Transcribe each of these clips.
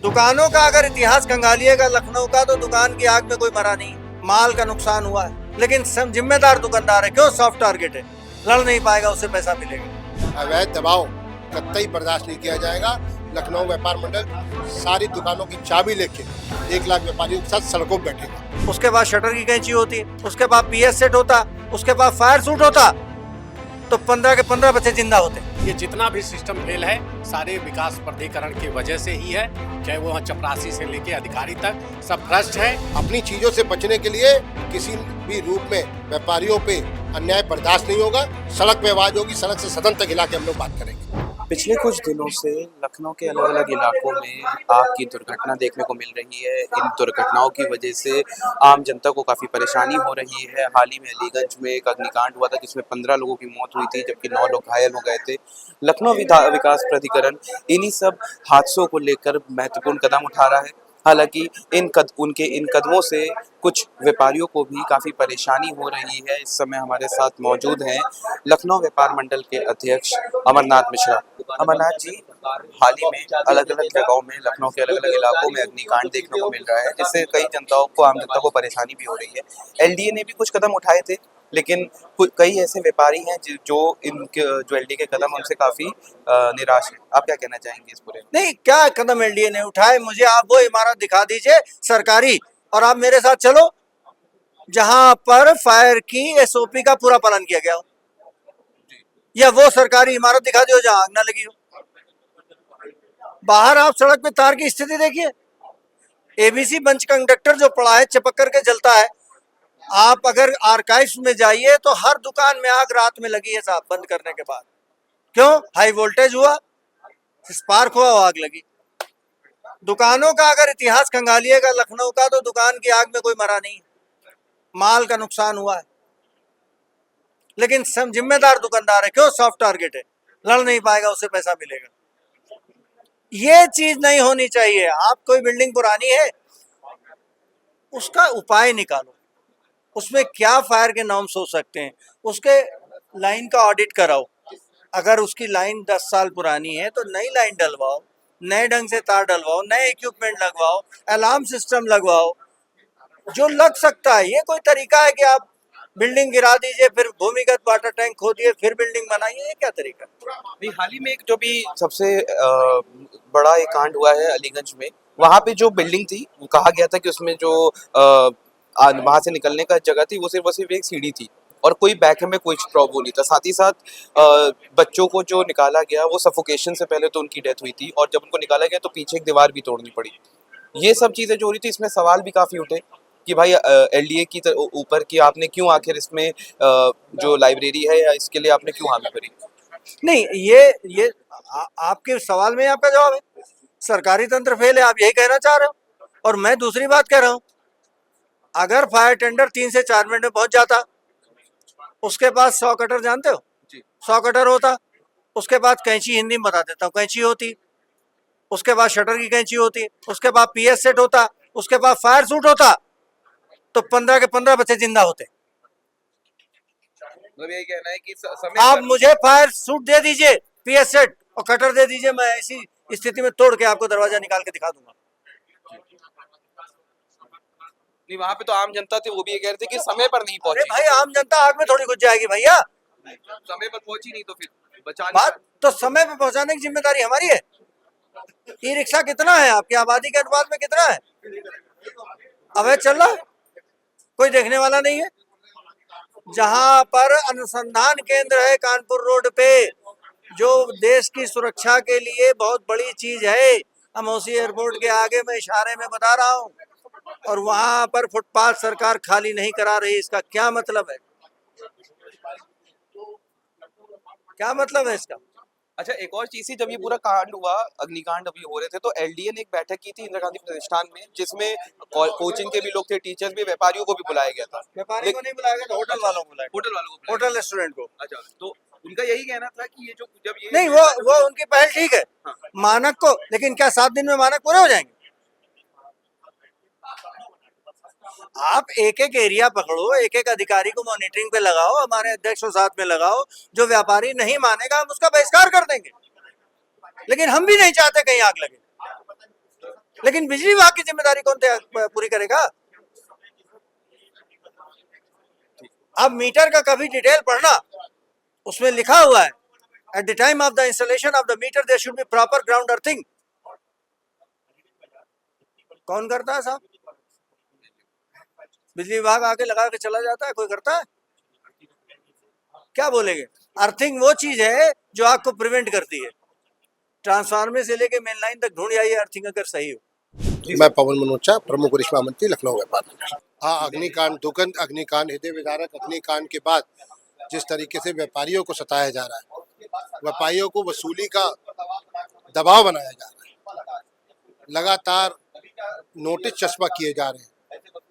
दुकानों का अगर इतिहास खंगालिएगा लखनऊ का, तो दुकान की आग में कोई मरा नहीं, माल का नुकसान हुआ है, लेकिन सब जिम्मेदार दुकानदार है। क्यों? सॉफ्ट टारगेट है, लड़ नहीं पाएगा, उससे पैसा मिलेगा। अवैध दबाव कतई बर्दाश्त नहीं किया जाएगा। लखनऊ व्यापार मंडल सारी दुकानों की चाबी लेके 1 लाख व्यापारियों के साथ सड़कों पर बैठेगा। उसके बाद शटर की कैंची होती, उसके बाद पीएस सेट होता, उसके बाद फायर सूट होता, तो 15 के 15 बच्चे जिंदा होते। ये जितना भी सिस्टम फेल है, सारे विकास प्राधिकरण की वजह से ही है। चाहे वो चपरासी से लेके अधिकारी तक सब भ्रष्ट है। अपनी चीजों से बचने के लिए किसी भी रूप में व्यापारियों पे अन्याय बर्दाश्त नहीं होगा। सड़क पे आवाज होगी, सड़क से सदन तक हिला के हम लोग बात करेंगे। पिछले कुछ दिनों से लखनऊ के अलग अलग इलाकों में आग की दुर्घटना देखने को मिल रही है। इन दुर्घटनाओं की वजह से आम जनता को काफ़ी परेशानी हो रही है। हाल ही में अलीगंज में एक अग्निकांड हुआ था जिसमें 15 लोगों की मौत हुई थी, जबकि 9 लोग घायल हो गए थे। लखनऊ विकास प्राधिकरण इन्हीं सब हादसों को लेकर महत्वपूर्ण कदम उठा रहा है। हालांकि उनके इन कदमों से कुछ व्यापारियों को भी काफ़ी परेशानी हो रही है। इस समय हमारे साथ मौजूद हैं लखनऊ व्यापार मंडल के अध्यक्ष अमरनाथ मिश्रा। अमरनाथ जी, हाल ही में अलग अलग जगहों में लखनऊ के अलग अलग इलाकों में अग्निकांड देखने को मिल रहा है, जिससे आम जनता को परेशानी भी हो रही है। एलडीए ने भी कुछ कदम उठाए थे, लेकिन कई ऐसे व्यापारी हैं जो एलडीए के कदम उनसे काफ़ी निराश हैं। आप क्या कहना चाहेंगे इस पूरे? नहीं, क्या कदम एलडीए ने उठाए? मुझे आप वो इमारत दिखा दीजिए सरकारी, और आप मेरे साथ चलो जहां पर फायर की एसओपी का पूरा पालन किया गया हो, या वो सरकारी इमारत दिखा दो जहां आग न लगी हो। बाहर आप सड़क पे तार की स्थिति देखिए, एबीसी बंच कंडक्टर जो पड़ा है चिपक करके जलता है। आप अगर आर्काइव्स में जाइए तो हर दुकान में आग रात में लगी है साहब, बंद करने के बाद। क्यों? हाई वोल्टेज हुआ, स्पार्क हुआ, आग लगी। दुकानों का अगर इतिहास खंगालिएगा लखनऊ का, तो दुकान की आग में कोई मरा नहीं, माल का नुकसान हुआ है, लेकिन सब जिम्मेदार दुकानदार है। क्यों? सॉफ्ट टारगेट है, लड़ नहीं पाएगा, उससे पैसा मिलेगा। ये चीज नहीं होनी चाहिए। आप कोई बिल्डिंग पुरानी है, उसका उपाय निकालो, उसमें क्या फायर के नॉर्म्स हो सकते हैं, उसके लाइन का ऑडिट कराओ। अगर उसकी लाइन 10 साल पुरानी है तो नई लाइन डलवाओ, नए ढंग से तार डलवाओ, नए इक्विपमेंट लगवाओ, अलार्म सिस्टम लगवाओ, जो लग सकता है। ये कोई तरीका है कि आप बिल्डिंग गिरा दीजिए, फिर भूमिगत वाटर टैंक खोदिए, फिर बिल्डिंग बनाइए? ये क्या तरीका? नहीं, हाल ही में एक जो भी सबसे बड़ा एक कांड हुआ है अलीगंज में, वहाँ पे जो बिल्डिंग थी, वो कहा गया था कि उसमें जो वहाँ से निकलने का जगह थी, वो सिर्फ एक सीढ़ी थी और कोई बैक में कोई प्रॉब्लम नहीं था। साथ ही साथ बच्चों को जो निकाला गया, वो सफोकेशन से पहले तो उनकी डेथ हुई थी, और जब उनको निकाला गया तो पीछे एक दीवार भी तोड़नी पड़ी। ये सब चीज़ें जो हो रही थी, इसमें सवाल भी काफ़ी उठे कि भाई एलडीए की ऊपर की आपने क्यों आखिर इसमें जो लाइब्रेरी है या इसके लिए आपने क्यों हामी भरी? नहीं, ये आपके सवाल में आपका जवाब है। सरकारी तंत्र फेल है, आप यही कहना चाह रहे हो। और मैं दूसरी बात कह रहा हूं, अगर फायर टेंडर 3 से 4 मिनट में पहुंच जाता, उसके बाद 100 कटर, जानते हो 100 कटर होता, उसके बाद कैंची, हिंदी में बता देता हूँ, कैंची होती, उसके बाद शटर की कैंची होती, उसके बाद पीएस सेट होता, उसके बाद फायर सूट होता, तो 15 के 15 बच्चे जिंदा होते। मतलब यही कहना है कि समय आप मुझे फायर सूट दे दीजिए, पीएस सेट और कटर दे दीजिए, मैं ऐसी स्थिति में तोड़ के आपको दरवाजा निकाल के दिखा दूंगा। नहीं, वहाँ पे तो आम जनता थी, वो भी ये कह रहे थे कि समय पर नहीं अरे पहुंची। भाई, आम जनता आग में थोड़ी घुस जाएगी भैया। समय पर पहुंची नहीं तो फिर बचा बात तो समय पे पहुंचाने की जिम्मेदारी हमारी है। ई रिक्शा कितना है आपकी आबादी के अनुपात में, कितना है अवैध चल रहा है? कोई देखने वाला नहीं है। जहां पर अनुसंधान केंद्र है कानपुर रोड पे, जो देश की सुरक्षा के लिए बहुत बड़ी चीज है, अमौसी एयरपोर्ट के आगे, मैं इशारे में बता रहा हूं, और वहां पर फुटपाथ सरकार खाली नहीं करा रही। इसका क्या मतलब है? क्या मतलब है इसका? अच्छा, एक और चीज थी, जब ये पूरा कांड हुआ, अग्निकांड अभी हो रहे थे, तो एलडीए ने एक बैठक की थी इंदिरा गांधी प्रतिष्ठान में, जिसमें कोचिंग के भी लोग थे, टीचर्स भी, व्यापारियों को भी बुलाया गया था। व्यापारी को नहीं बुलाया गया, तो होटल वालों को बुलाया, होटल वालों को होटल रेस्टोरेंट को। अच्छा, तो उनका यही कहना था कि ये जो जब ये नहीं, वो उनकी पहल ठीक है, मानक को, लेकिन क्या 7 दिन में मानक पूरे हो जाएंगे? आप एक एक एरिया पकड़ो, एक एक अधिकारी को मॉनिटरिंग पे लगाओ, हमारे अध्यक्ष को साथ में लगाओ। जो व्यापारी नहीं मानेगा, हम उसका बहिष्कार कर देंगे, लेकिन हम भी नहीं चाहते कहीं आग लगे। लेकिन बिजली विभाग की जिम्मेदारी कौन पूरी करेगा? अब मीटर का कभी डिटेल पढ़ना, उसमें लिखा हुआ है at the time of the installation of the meter there should be proper ground earthing. कौन करता है साहब? बिजली विभाग आके लगा के चला जाता है, कोई करता है? क्या बोलेंगे? अर्थिंग वो चीज है जो आग को प्रिवेंट करती है। ट्रांसफार्मर से लेके मेन लाइन तक ढूंढ आइए अर्थिंग अगर सही हो। मैं पवन मनोचा, प्रमुख वरिष्ठ मंत्री, लखनऊ व्यापार मंडल। हाँ, अग्निकांड, दुगंध अग्निकांड, हृदय विदारक अग्निकांड के बाद जिस तरीके से व्यापारियों को सताया जा रहा है, व्यापारियों को वसूली का दबाव बनाया जा रहा है, लगातार नोटिस चस्पा किए जा रहे हैं,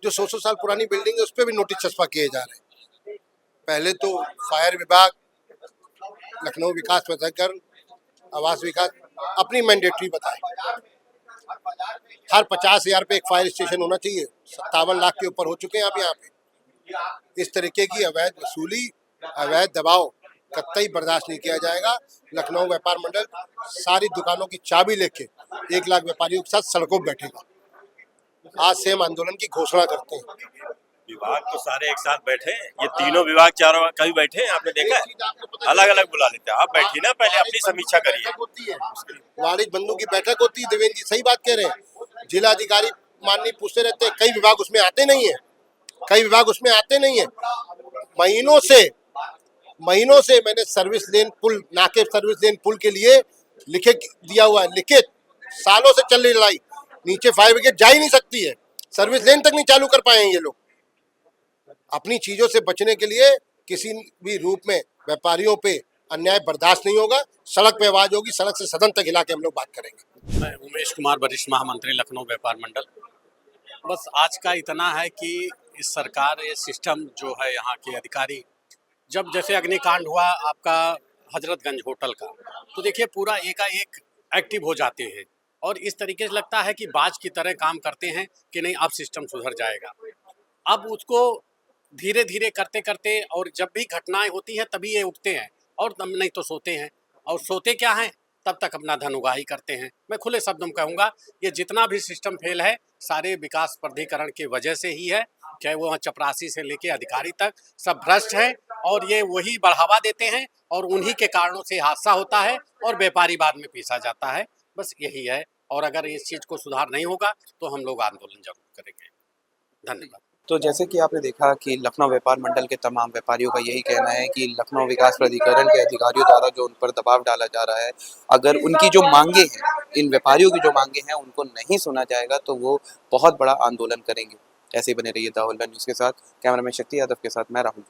जो 100 साल पुरानी बिल्डिंग है उस पर भी नोटिस चस्पा किए जा रहे हैं। पहले तो फायर विभाग, लखनऊ विकास प्राधिकरण, आवास विकास अपनी मैंडेटरी बताए, हर 50,000 पे एक फायर स्टेशन होना चाहिए। 57 लाख के ऊपर हो चुके हैं अब यहाँ पे। इस तरीके की अवैध वसूली, अवैध दबाव कतई बर्दाश्त नहीं किया जाएगा। लखनऊ व्यापार मंडल सारी दुकानों की चाबी लेके 1 लाख व्यापारियों के साथ सड़कों पर बैठेगा। आज से हम आंदोलन की घोषणा करते हैं। विभाग तो सारे एक साथ बैठे, ये तीनों विभाग चारों कभी बैठे हैं, आपने देखा है? अलग अलग बुला लेते हैं। आप बैठिए ना, पहले अपनी समीक्षा करिए। वाणिज्य बंधु की बैठक होती है। देवेंद्र जी सही बात कह रहे हैं। जिला अधिकारी माननीय पूछते रहते हैं, कई विभाग उसमें आते नहीं है, कई विभाग उसमें आते नहीं है। महीनों से मैंने सर्विस लेन पुल, नाके सर्विस लेन पुल के लिए लिखे दिया हुआ है, लिखित। सालों से चल रही लड़ाई, नीचे फायर ब्रिगेड जा ही नहीं सकती है, सर्विस लेन तक नहीं चालू कर पाए हैं ये लोग। अपनी चीजों से बचने के लिए किसी भी रूप में व्यापारियों पे अन्याय बर्दाश्त नहीं होगा। सड़क पे आवाज होगी, सड़क से सदन तक हिला के हम लोग बात करेंगे। मैं उमेश कुमार, वरिष्ठ महामंत्री, लखनऊ व्यापार मंडल। बस आज का इतना है कि इस सरकार, ये सिस्टम जो है, यहाँ के अधिकारी, जब जैसे अग्निकांड हुआ आपका हजरतगंज होटल का, तो देखिए पूरा एकाएक एक्टिव हो जाते हैं और इस तरीके से लगता है कि बाज की तरह काम करते हैं कि नहीं अब सिस्टम सुधर जाएगा। अब उसको धीरे धीरे करते करते, और जब भी घटनाएं होती हैं तभी ये उठते हैं, और नहीं तो सोते हैं। और सोते क्या हैं, तब तक अपना धन उगाही करते हैं। मैं खुले शब्दों में कहूँगा, ये जितना भी सिस्टम फेल है सारे विकास प्राधिकरण की वजह से ही है। चाहे वो चपरासी से लेके अधिकारी तक सब भ्रष्ट हैं, और ये वही बढ़ावा देते हैं, और उन्हीं के कारणों से हादसा होता है और व्यापारी बाद में पीसा जाता है। बस यही है, और अगर इस चीज़ को सुधार नहीं होगा तो हम लोग आंदोलन जरूर करेंगे। धन्यवाद। तो जैसे कि आपने देखा कि लखनऊ व्यापार मंडल के तमाम व्यापारियों का यही कहना है कि लखनऊ विकास प्राधिकरण के अधिकारियों द्वारा जो उन पर दबाव डाला जा रहा है, अगर उनकी जो मांगे हैं, इन व्यापारियों की जो मांगे हैं, उनको नहीं सुना जाएगा तो वो बहुत बड़ा आंदोलन करेंगे। ऐसे ही बने रहिए द होल्डर न्यूज़ के साथ। कैमरामैन शक्ति यादव के साथ मैं राहुल।